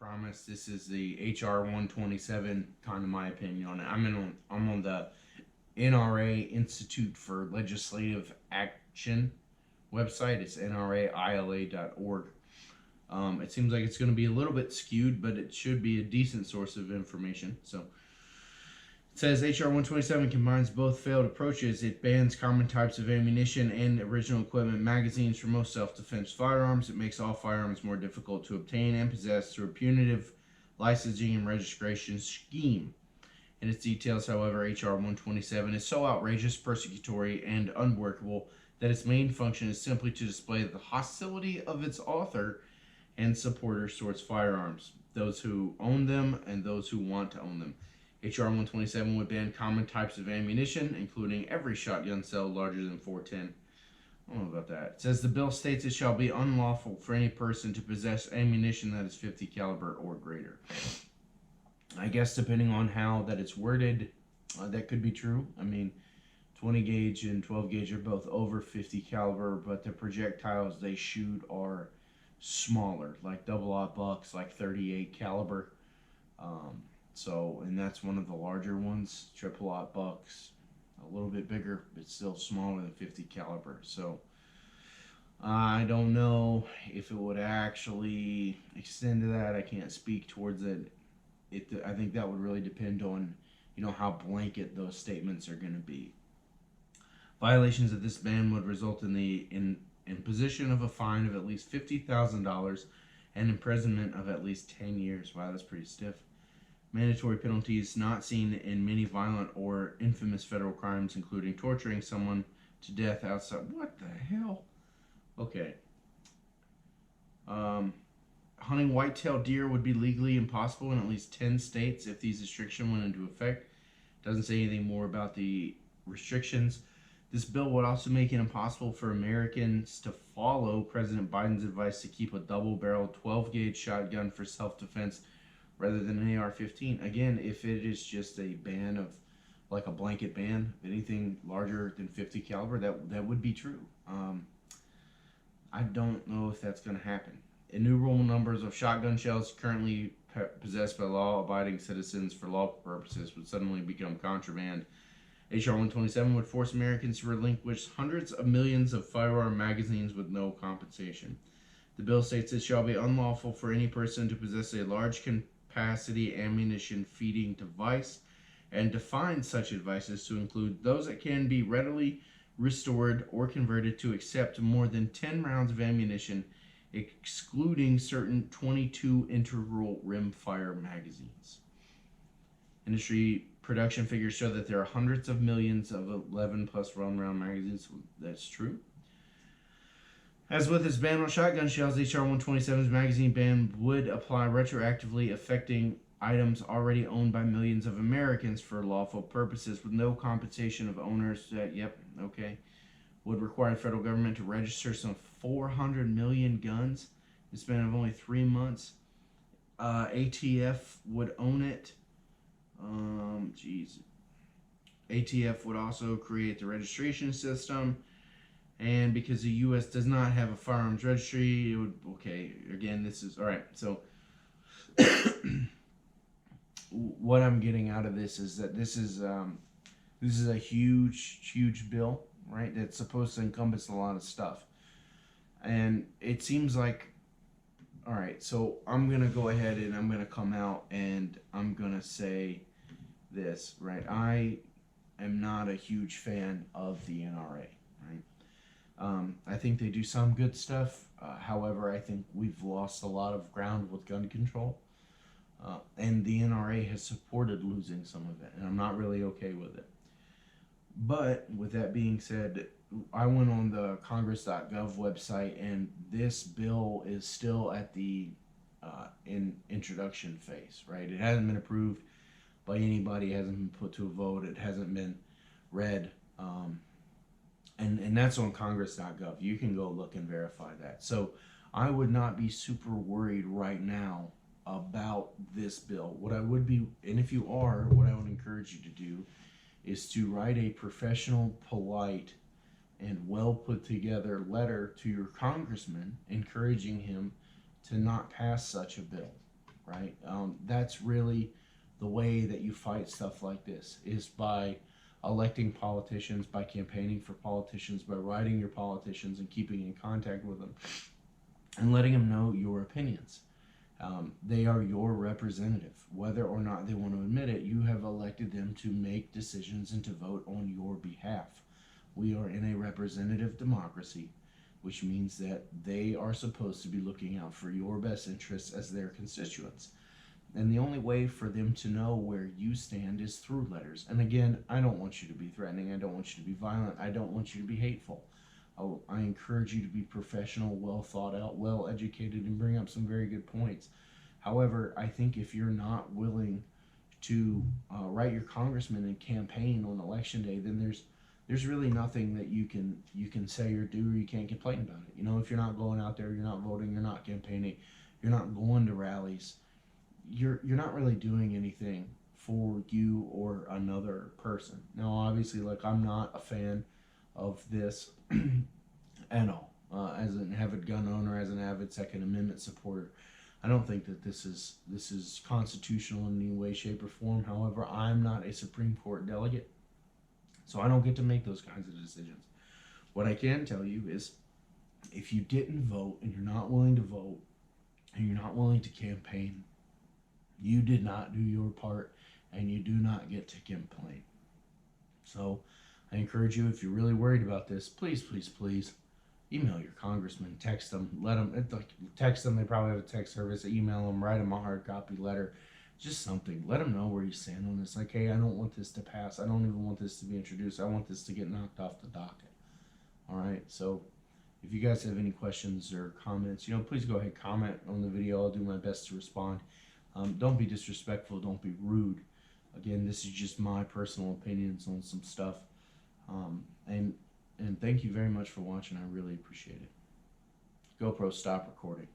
promised, this is the HR-127, kind of my opinion on it. I'm on the NRA Institute for Legislative Action website. It's nraila.org. It seems like it's going to be a little bit skewed, but it should be a decent source of information. So it says HR-127 combines both failed approaches. It bans common types of ammunition and original equipment magazines for most self-defense firearms. It makes all firearms more difficult to obtain and possess through a punitive licensing and registration scheme. In its details, however, HR-127 is so outrageous, persecutory, and unworkable that its main function is simply to display the hostility of its author and supporters towards firearms, those who own them and those who want to own them. HR-127 would ban common types of ammunition, including every shotgun shell larger than 410. I don't know about that. It says the bill states it shall be unlawful for any person to possess ammunition that is 50 caliber or greater. I guess depending on how that it's worded, that could be true. I mean, 20 gauge and 12 gauge are both over 50 caliber, but the projectiles they shoot are smaller, like double-aught bucks, like 38 caliber. And that's one of the larger ones. Triple-aught bucks, a little bit bigger, but still smaller than 50 caliber. So I don't know if it would actually extend to that. I can't speak towards it. I think that would really depend on, how blanket those statements are going to be. Violations of this ban would result in the imposition of a fine of at least $50,000 and imprisonment of at least 10 years. Wow, that's pretty stiff. Mandatory penalties not seen in many violent or infamous federal crimes, including torturing someone to death outside. What the hell? Okay. Hunting white-tailed deer would be legally impossible in at least 10 states if these restrictions went into effect. Doesn't say anything more about the restrictions. This bill would also make it impossible for Americans to follow President Biden's advice to keep a double-barreled 12-gauge shotgun for self-defense rather than an AR-15. Again, if it is just a ban of, like a blanket ban, anything larger than 50 caliber, that would be true. I don't know if that's going to happen. Innumerable numbers of shotgun shells currently possessed by law-abiding citizens for law purposes would suddenly become contraband. HR-127 would force Americans to relinquish hundreds of millions of firearm magazines with no compensation. The bill states it shall be unlawful for any person to possess a large capacity ammunition feeding device and defines such devices to include those that can be readily restored or converted to accept more than 10 rounds of ammunition, excluding certain 22 integral rimfire magazines. Industry production figures show that there are hundreds of millions of 11 plus round magazines. That's true. As with its ban on shotgun shells, HR-127's magazine ban would apply retroactively, affecting items already owned by millions of Americans for lawful purposes with no compensation of owners that, would require the federal government to register some 400 million guns in the span of only 3 months. ATF would own it. ATF would also create the registration system. And because the U.S. does not have a firearms registry, it would, this is, all right, so what I'm getting out of this is that this is a huge bill, right, that's supposed to encompass a lot of stuff. And it seems like, all right, so I'm going to go ahead and I'm going to come out and I'm going to say this, right? I am not a huge fan of the NRA, right? I think they do some good stuff. However, I think we've lost a lot of ground with gun control. And the NRA has supported losing some of it, and I'm not really okay with it. But with that being said, I went on the congress.gov website, and this bill is still at the introduction phase, right? It hasn't been approved by anybody. It hasn't been put to a vote. It hasn't been read. And that's on congress.gov. You can go look and verify that. So I would not be super worried right now about this bill. What I would be, and if you are, what I would encourage you to do is to write a professional, polite, and well put together letter to your congressman encouraging him to not pass such a bill. right? That's really the way that you fight stuff like this, is by electing politicians, by campaigning for politicians, by writing your politicians and keeping in contact with them and letting them know your opinions. They are your representative. Whether or not they want to admit it, you have elected them to make decisions and to vote on your behalf. We are in a representative democracy, which means that they are supposed to be looking out for your best interests as their constituents. And the only way for them to know where you stand is through letters. And again, I don't want you to be threatening. I don't want you to be violent. I don't want you to be hateful. I encourage you to be professional, well thought out, well educated, and bring up some very good points. However, I think if you're not willing to write your congressman and campaign on election day, then there's really nothing that you can say or do, or you can't complain about it. You know, if you're not going out there, you're not voting, you're not campaigning, you're not going to rallies, you're not really doing anything for you or another person. Now, obviously, like, I'm not a fan of this at all. As an avid gun owner, as an avid Second Amendment supporter, I don't think that this is constitutional in any way, shape, or form. However, I'm not a Supreme Court delegate, so I don't get to make those kinds of decisions. What I can tell you is, if you didn't vote and you're not willing to vote and you're not willing to campaign, you did not do your part, and you do not get to complain. So I encourage you, if you're really worried about this, please, please, please email your congressman, text them, let them, text them. They probably have a text service. Email them, write them a hard copy letter, just something. Let them know where you stand on this. Like, hey, I don't want this to pass. I don't even want this to be introduced. I want this to get knocked off the docket. All right. So if you guys have any questions or comments, please go ahead, comment on the video. I'll do my best to respond. Don't be disrespectful. Don't be rude. Again, this is just my personal opinions on some stuff. And thank you very much for watching. I really appreciate it. GoPro, stop recording.